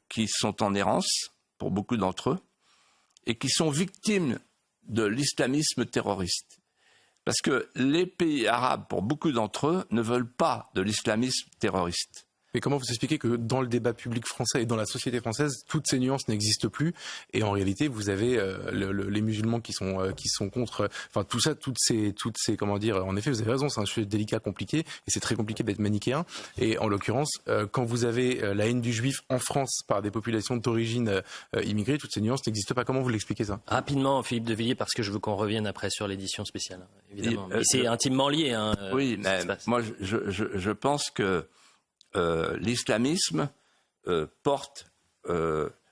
Speaker 2: qui sont en errance, pour beaucoup d'entre eux, et qui sont victimes de l'islamisme terroriste. Parce que les pays arabes, pour beaucoup d'entre eux, ne veulent pas de l'islamisme terroriste.
Speaker 4: Mais comment vous expliquez que dans le débat public français et dans la société française, toutes ces nuances n'existent plus, et en réalité, vous avez les musulmans qui sont contre, enfin tout ça, toutes ces, comment dire, en effet, vous avez raison, c'est un sujet délicat, compliqué, et c'est très compliqué d'être manichéen. Et en l'occurrence, quand vous avez la haine du juif en France par des populations d'origine immigrée, toutes ces nuances n'existent pas. Comment vous l'expliquez ça?
Speaker 1: Rapidement, Philippe de Villiers, parce que je veux qu'on revienne après sur l'édition spéciale, évidemment. Mais c'est intimement lié.
Speaker 2: Oui, mais moi, je pense que l'islamisme porte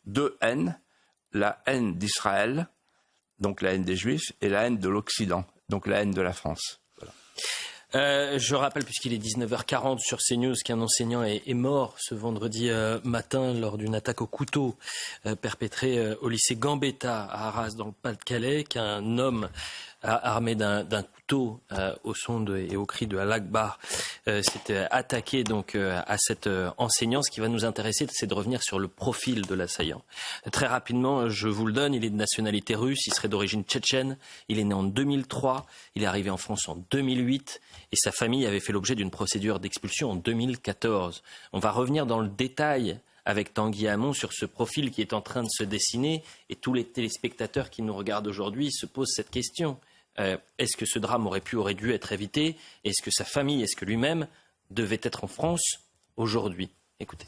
Speaker 2: deux haines, la haine d'Israël, donc la haine des Juifs, et la haine de l'Occident, donc la haine de la France. Voilà.
Speaker 1: Je rappelle, puisqu'il est 19h40 sur CNews, qu'un enseignant est mort ce vendredi matin lors d'une attaque au couteau perpétrée au lycée Gambetta à Arras dans le Pas-de-Calais, qu'un homme armé d'un couteau au son et au cri de Allah Akbar s'était attaqué donc à cet enseignant. Ce qui va nous intéresser, c'est de revenir sur le profil de l'assaillant. Très rapidement, je vous le donne, il est de nationalité russe, il serait d'origine tchétchène, il est né en 2003, il est arrivé en France en 2008 et sa famille avait fait l'objet d'une procédure d'expulsion en 2014. On va revenir dans le détail avec Tanguy Hamon sur ce profil qui est en train de se dessiner, et tous les téléspectateurs qui nous regardent aujourd'hui se posent cette question. Est-ce que ce drame aurait dû être évité? Est-ce que sa famille, est-ce que lui-même devait être en France aujourd'hui? Écoutez.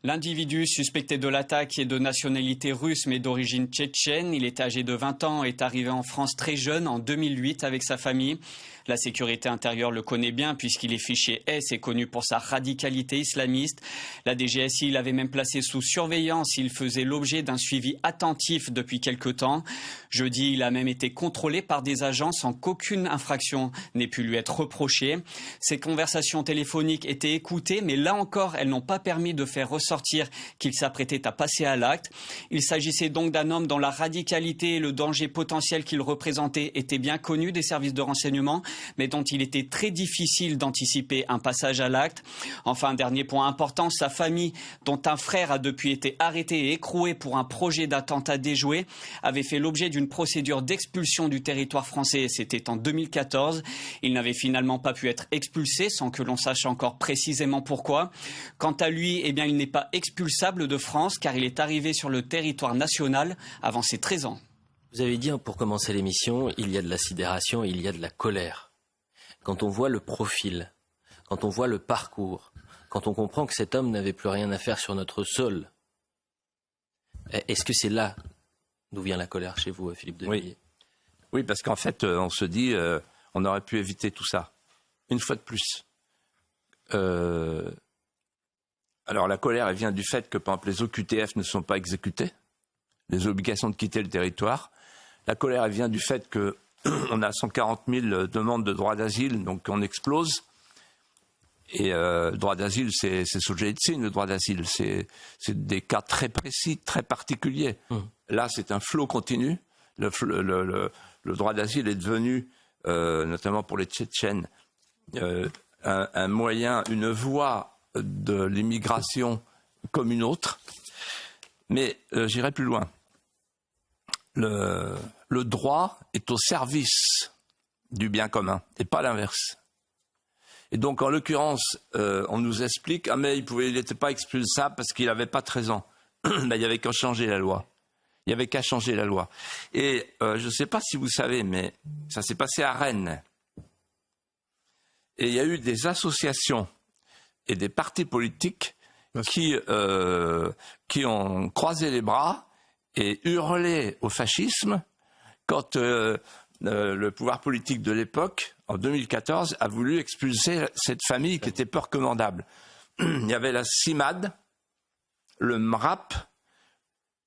Speaker 7: L'individu suspecté de l'attaque est de nationalité russe mais d'origine tchétchène. Il est âgé de 20 ans et est arrivé en France très jeune en 2008 avec sa famille. La sécurité intérieure le connaît bien puisqu'il est fiché S et connu pour sa radicalité islamiste. La DGSI l'avait même placé sous surveillance. Il faisait l'objet d'un suivi attentif depuis quelque temps. Jeudi, il a même été contrôlé par des agents sans qu'aucune infraction n'ait pu lui être reprochée. Ses conversations téléphoniques étaient écoutées, mais là encore, elles n'ont pas permis de faire ressortir qu'il s'apprêtait à passer à l'acte. Il s'agissait donc d'un homme dont la radicalité et le danger potentiel qu'il représentait étaient bien connus des services de renseignement. mais dont il était très difficile d'anticiper un passage à l'acte. Enfin, dernier point important, sa famille, dont un frère a depuis été arrêté et écroué pour un projet d'attentat déjoué, avait fait l'objet d'une procédure d'expulsion du territoire français. C'était en 2014. Il n'avait finalement pas pu être expulsé sans que l'on sache encore précisément pourquoi. Quant à lui, eh bien, il n'est pas expulsable de France car il est arrivé sur le territoire national avant ses 13 ans.
Speaker 1: Vous avez dit, pour commencer l'émission, il y a de la sidération, il y a de la colère. Quand on voit le profil, quand on voit le parcours, quand on comprend que cet homme n'avait plus rien à faire sur notre sol, est-ce que c'est là d'où vient la colère chez vous, Philippe de Villiers ?
Speaker 2: Oui, parce qu'en fait, on se dit, on aurait pu éviter tout ça. Une fois de plus. Alors la colère, elle vient du fait que, par exemple, les OQTF ne sont pas exécutés, les obligations de quitter le territoire. La colère, elle vient du fait qu'on a 140 000 demandes de droit d'asile, donc on explose. Et le droit d'asile, c'est Solzhenitsyn, le droit d'asile. C'est des cas très précis, très particuliers. Là, c'est un flot continu. Le droit d'asile est devenu, notamment pour les Tchétchènes, un moyen, une voie de l'immigration comme une autre. Mais j'irai plus loin. Le droit est au service du bien commun et pas l'inverse. Et donc, en l'occurrence, on nous explique mais il n'était pas expulsable parce qu'il n'avait pas 13 ans. Il n'y avait qu'à changer la loi. Il n'y avait qu'à changer la loi. Et je ne sais pas si vous savez, mais ça s'est passé à Rennes. Et il y a eu des associations et des partis politiques qui ont croisé les bras et hurlé au fascisme quand le pouvoir politique de l'époque, en 2014, a voulu expulser cette famille qui était peu recommandable. Il y avait la CIMAD, le MRAP,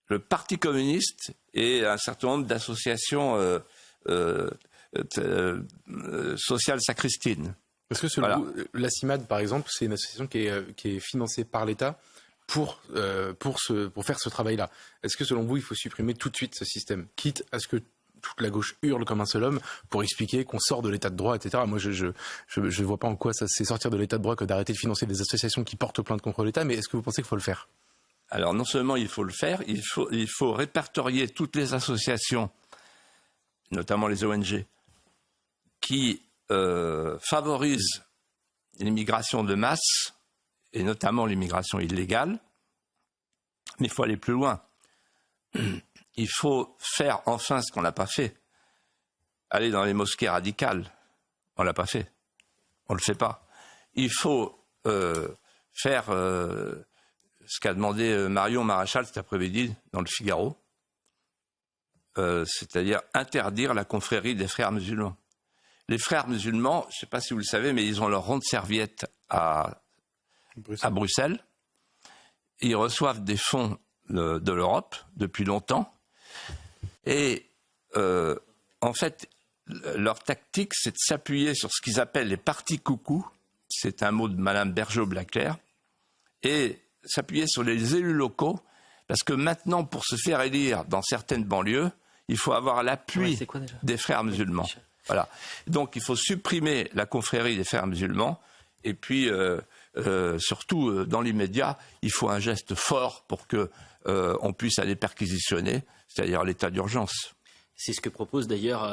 Speaker 2: le Parti communiste et un certain nombre d'associations sociales sacristines.
Speaker 4: Parce que selon vous, la CIMAD, par exemple, c'est une association qui est financée par l'État pour faire ce travail-là. Est-ce que selon vous, il faut supprimer tout de suite ce système, quitte à ce que toute la gauche hurle comme un seul homme pour expliquer qu'on sort de l'état de droit, etc. Moi, je vois pas en quoi ça c'est sortir de l'état de droit que d'arrêter de financer des associations qui portent plainte contre l'État, mais est-ce que vous pensez qu'il faut le faire ?
Speaker 2: Alors, non seulement il faut le faire, il faut répertorier toutes les associations, notamment les ONG, qui favorisent l'immigration de masse, et notamment l'immigration illégale. Mais il faut aller plus loin. Il faut faire enfin ce qu'on n'a pas fait. Aller dans les mosquées radicales. On ne l'a pas fait. On ne le fait pas. Il faut faire ce qu'a demandé Marion Maréchal cet après-midi dans le Figaro, c'est-à-dire interdire la confrérie des frères musulmans. Les frères musulmans, je ne sais pas si vous le savez, mais ils ont leur ronde serviette à Bruxelles. Ils reçoivent des fonds de l'Europe depuis longtemps. Et en fait, leur tactique, c'est de s'appuyer sur ce qu'ils appellent les partis coucous. C'est un mot de Madame Bergeau-Blaclair. Et s'appuyer sur les élus locaux, parce que maintenant, pour se faire élire dans certaines banlieues, il faut avoir l'appui des frères musulmans. Voilà. Donc il faut supprimer la confrérie des frères musulmans, et puis surtout dans l'immédiat, il faut un geste fort pour que on puisse aller perquisitionner, c'est-à-dire l'état d'urgence.
Speaker 1: C'est ce que propose d'ailleurs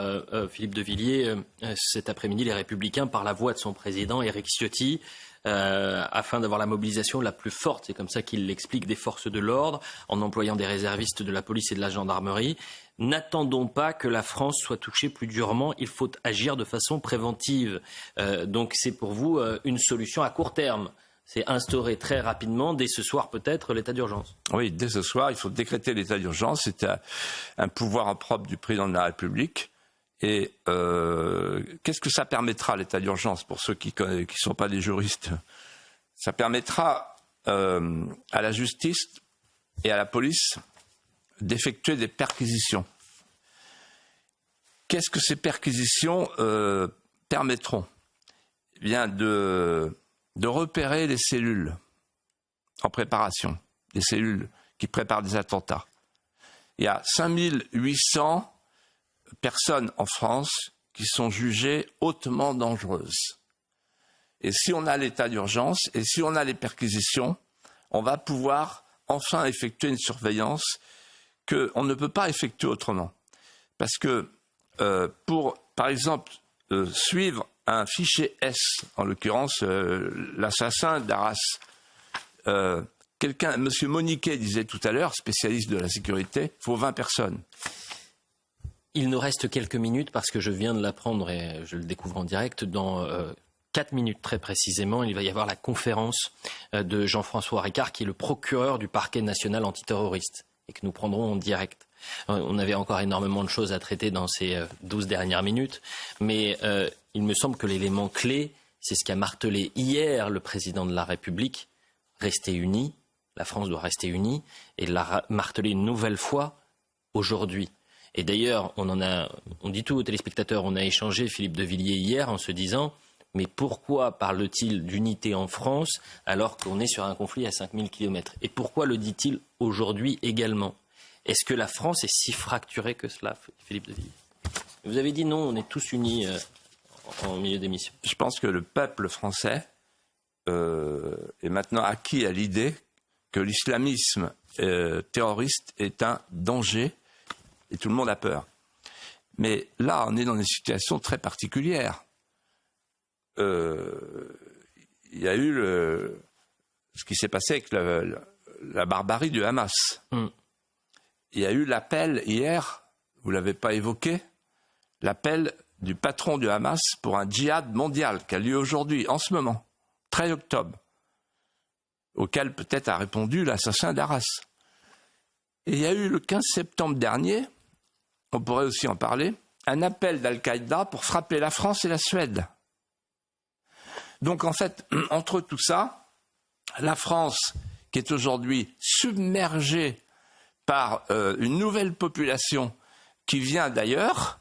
Speaker 1: Philippe de Villiers cet après-midi, les Républicains, par la voix de son président, Éric Ciotti, afin d'avoir la mobilisation la plus forte, c'est comme ça qu'il l'explique, des forces de l'ordre, en employant des réservistes de la police et de la gendarmerie. N'attendons pas que la France soit touchée plus durement, il faut agir de façon préventive. Donc c'est pour vous une solution à court terme. C'est instaurer très rapidement, dès ce soir peut-être, l'état d'urgence.
Speaker 2: Oui, dès ce soir, il faut décréter l'état d'urgence. C'est un pouvoir propre du président de la République. Et qu'est-ce que ça permettra, l'état d'urgence, pour ceux qui ne sont pas des juristes ? Ça permettra à la justice et à la police d'effectuer des perquisitions. Qu'est-ce que ces perquisitions permettront ? Eh bien, de repérer les cellules en préparation, les cellules qui préparent des attentats. Il y a 5800 personnes en France qui sont jugées hautement dangereuses. Et si on a l'état d'urgence et si on a les perquisitions, on va pouvoir enfin effectuer une surveillance qu'on ne peut pas effectuer autrement. Parce que pour, par exemple, suivre un fichier S, en l'occurrence l'assassin d'Arras, M. Moniquet disait tout à l'heure, spécialiste de la sécurité, il faut 20 personnes.
Speaker 1: Il nous reste quelques minutes parce que je viens de l'apprendre et je le découvre en direct. Dans 4 minutes très précisément, il va y avoir la conférence de Jean-François Ricard, qui est le procureur du parquet national antiterroriste et que nous prendrons en direct. On avait encore énormément de choses à traiter dans ces 12 dernières minutes, mais il me semble que l'élément clé, c'est ce qu'a martelé hier le président de la République, rester unis, la France doit rester unie, et l'a martelé une nouvelle fois aujourd'hui. Et d'ailleurs, on dit tout aux téléspectateurs, on a échangé, Philippe de Villiers, hier, en se disant, mais pourquoi parle-t-il d'unité en France alors qu'on est sur un conflit à 5000 km? Et pourquoi le dit-il aujourd'hui également? Est-ce que la France est si fracturée que cela, Philippe de Villiers? Vous avez dit non, on est tous unis en milieu d'émission.
Speaker 2: Je pense que le peuple français est maintenant acquis à l'idée que l'islamisme terroriste est un danger et tout le monde a peur. Mais là, on est dans une situation très particulière. Il y a eu ce qui s'est passé avec la barbarie du Hamas. Il y a eu l'appel hier, vous ne l'avez pas évoqué, l'appel du patron du Hamas pour un djihad mondial qui a lieu aujourd'hui, en ce moment, 13 octobre, auquel peut-être a répondu l'assassin d'Arras. Et il y a eu le 15 septembre dernier, on pourrait aussi en parler, un appel d'Al-Qaïda pour frapper la France et la Suède. Donc en fait, entre tout ça, la France, qui est aujourd'hui submergée par une nouvelle population qui vient d'ailleurs,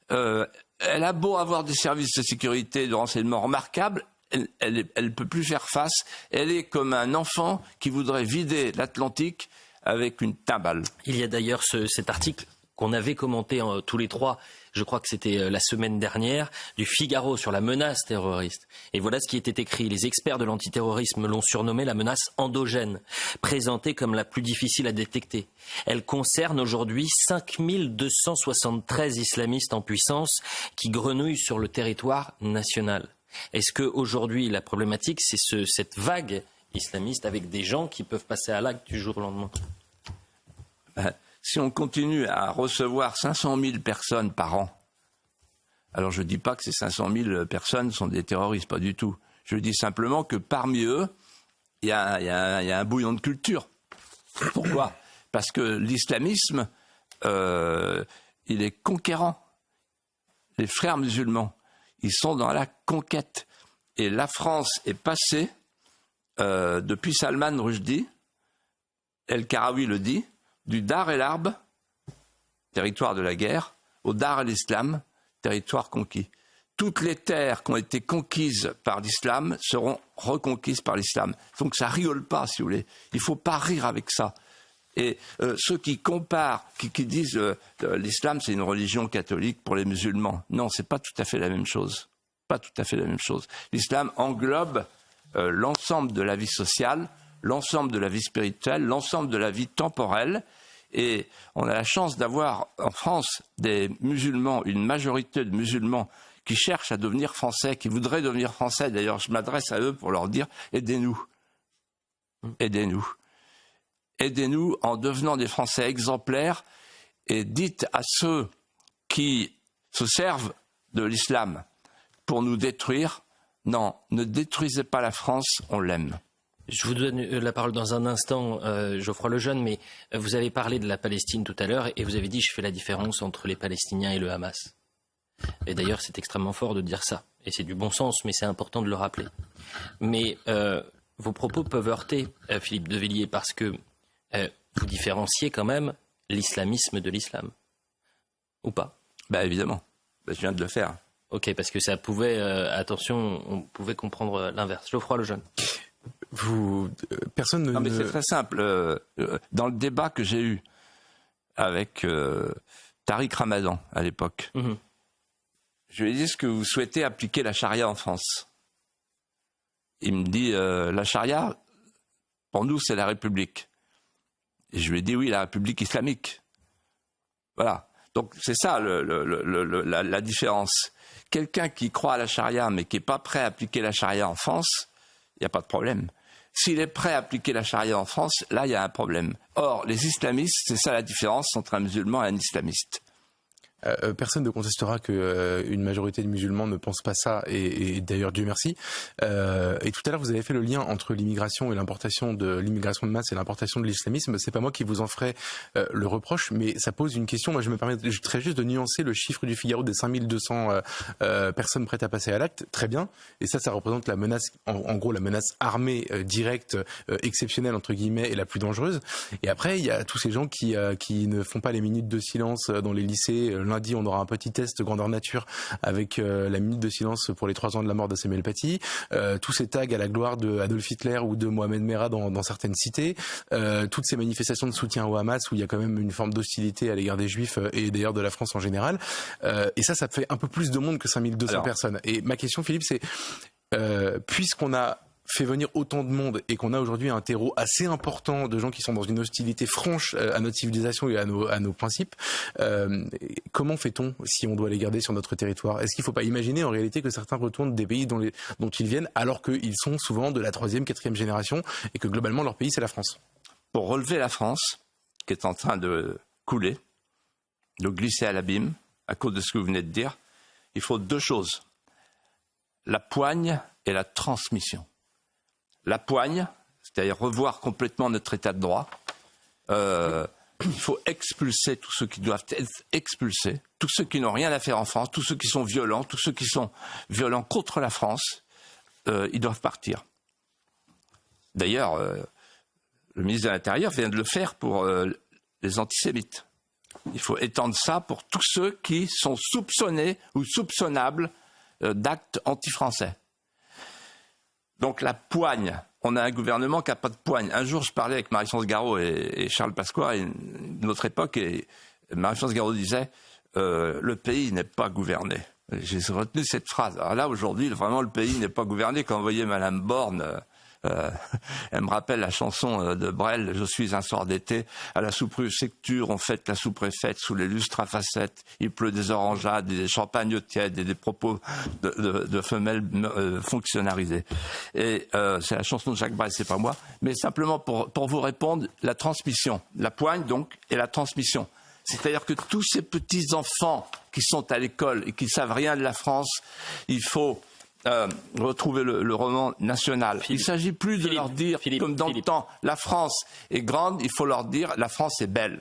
Speaker 2: elle a beau avoir des services de sécurité et de renseignement remarquables, elle ne peut plus faire face. Elle est comme un enfant qui voudrait vider l'Atlantique avec une timbale.
Speaker 1: Il y a d'ailleurs cet article qu'on avait commenté tous les trois, je crois que c'était la semaine dernière, du Figaro sur la menace terroriste. Et voilà ce qui était écrit. Les experts de l'antiterrorisme l'ont surnommée la menace endogène, présentée comme la plus difficile à détecter. Elle concerne aujourd'hui 5273 islamistes en puissance qui grenouillent sur le territoire national. Est-ce qu'aujourd'hui, la problématique, c'est cette vague islamiste avec des gens qui peuvent passer à l'acte du jour au lendemain?
Speaker 2: Si on continue à recevoir 500 000 personnes par an, alors je ne dis pas que ces 500 000 personnes sont des terroristes, pas du tout. Je dis simplement que parmi eux, il y a un bouillon de culture. Pourquoi? Parce que l'islamisme, il est conquérant. Les frères musulmans, ils sont dans la conquête. Et la France est passée, depuis Salman Rushdie, El Karaoui le dit, du Dar el-Harb, territoire de la guerre, au Dar el-Islam, territoire conquis. Toutes les terres qui ont été conquises par l'islam seront reconquises par l'islam. Donc ça rigole pas, si vous voulez. Il ne faut pas rire avec ça. Et ceux qui comparent, qui disent l'islam c'est une religion catholique pour les musulmans, non, c'est pas tout à fait la même chose. Pas tout à fait la même chose. L'islam englobe l'ensemble de la vie sociale, l'ensemble de la vie spirituelle, l'ensemble de la vie temporelle. Et on a la chance d'avoir en France des musulmans, une majorité de musulmans qui cherchent à devenir français, qui voudraient devenir français. D'ailleurs, je m'adresse à eux pour leur dire « aidez-nous, aidez-nous. Aidez-nous en devenant des Français exemplaires et dites à ceux qui se servent de l'islam pour nous détruire, non, ne détruisez pas la France, on l'aime. »
Speaker 1: Je vous donne la parole dans un instant, Geoffroy Lejeune, mais vous avez parlé de la Palestine tout à l'heure et vous avez dit je fais la différence entre les Palestiniens et le Hamas. Et d'ailleurs, c'est extrêmement fort de dire ça. Et c'est du bon sens, mais c'est important de le rappeler. Mais vos propos peuvent heurter, Philippe de Villiers, parce que vous différenciez quand même l'islamisme de l'islam. Ou pas?
Speaker 2: Évidemment, je viens de le faire.
Speaker 1: Ok, parce que ça pouvait, attention, on pouvait comprendre l'inverse. Geoffroy Lejeune.
Speaker 4: Personne ne...
Speaker 2: Non, mais c'est très simple. Dans le débat que j'ai eu avec Tariq Ramadan à l'époque, Je lui ai dit, est-ce que vous souhaitez appliquer la charia en France? Il me dit, la charia, pour nous, c'est la République. Et je lui ai dit, oui, la République islamique. Voilà. Donc c'est ça la différence. Quelqu'un qui croit à la charia, mais qui n'est pas prêt à appliquer la charia en France, il n'y a pas de problème. S'il est prêt à appliquer la charia en France, là, il y a un problème. Or, les islamistes, c'est ça la différence entre un musulman et un islamiste.
Speaker 4: Personne ne contestera que une majorité de musulmans ne pense pas ça, et d'ailleurs Dieu merci. Et tout à l'heure vous avez fait le lien entre l'immigration et l'importation de l'immigration de masse et l'importation de l'islamisme. C'est pas moi qui vous en ferai le reproche, mais ça pose une question. Moi je me permets très juste de nuancer le chiffre du Figaro des 5200 personnes prêtes à passer à l'acte. Très bien. Et ça représente la menace, en gros la menace armée directe, exceptionnelle entre guillemets, et la plus dangereuse. Et après il y a tous ces gens qui ne font pas les minutes de silence dans les lycées. Lundi, on aura un petit test grandeur nature avec la minute de silence pour les 3 ans de la mort de Samuel Paty. Tous ces tags à la gloire de Adolf Hitler ou de Mohamed Merah dans certaines cités. Toutes ces manifestations de soutien au Hamas où il y a quand même une forme d'hostilité à l'égard des Juifs et d'ailleurs de la France en général. Et ça fait un peu plus de monde que 5200 personnes. Et ma question, Philippe, c'est puisqu'on a fait venir autant de monde et qu'on a aujourd'hui un terreau assez important de gens qui sont dans une hostilité franche à notre civilisation et à nos principes, comment fait-on si on doit les garder sur notre territoire? Est-ce qu'il ne faut pas imaginer en réalité que certains retournent des pays dont ils viennent alors qu'ils sont souvent de la 3e, 4e génération et que globalement leur pays c'est la France?
Speaker 2: Pour relever la France, qui est en train de couler, de glisser à l'abîme, à cause de ce que vous venez de dire, il faut 2 choses. La poigne et la transmission. La poigne, c'est-à-dire revoir complètement notre état de droit. Il faut expulser tous ceux qui doivent être expulsés, tous ceux qui n'ont rien à faire en France, tous ceux qui sont violents, tous ceux qui sont violents contre la France, ils doivent partir. D'ailleurs, le ministre de l'Intérieur vient de le faire pour les antisémites. Il faut étendre ça pour tous ceux qui sont soupçonnés ou soupçonnables d'actes anti-français. Donc la poigne, on a un gouvernement qui n'a pas de poigne. Un jour, je parlais avec Marie-France Garot et Charles Pasqua, à notre époque, et Marie-France Garot disait le pays n'est pas gouverné. J'ai retenu cette phrase. Alors là, aujourd'hui, vraiment, le pays n'est pas gouverné. Quand vous voyez Madame Borne, elle me rappelle la chanson de Brel, je suis un soir d'été, à la sous-préfecture, on fête la sous-préfète sous les lustres à facettes, il pleut des orangeades, des champagnes tièdes et des propos de femelles fonctionnalisées. Et c'est la chanson de Jacques Brel, c'est pas moi, mais simplement pour vous répondre, la transmission, la poigne donc, et la transmission. C'est-à-dire que tous ces petits-enfants qui sont à l'école et qui ne savent rien de la France, il faut retrouver le roman national. Il ne s'agit plus de leur dire, comme dans le temps, la France est grande, il faut leur dire, la France est belle.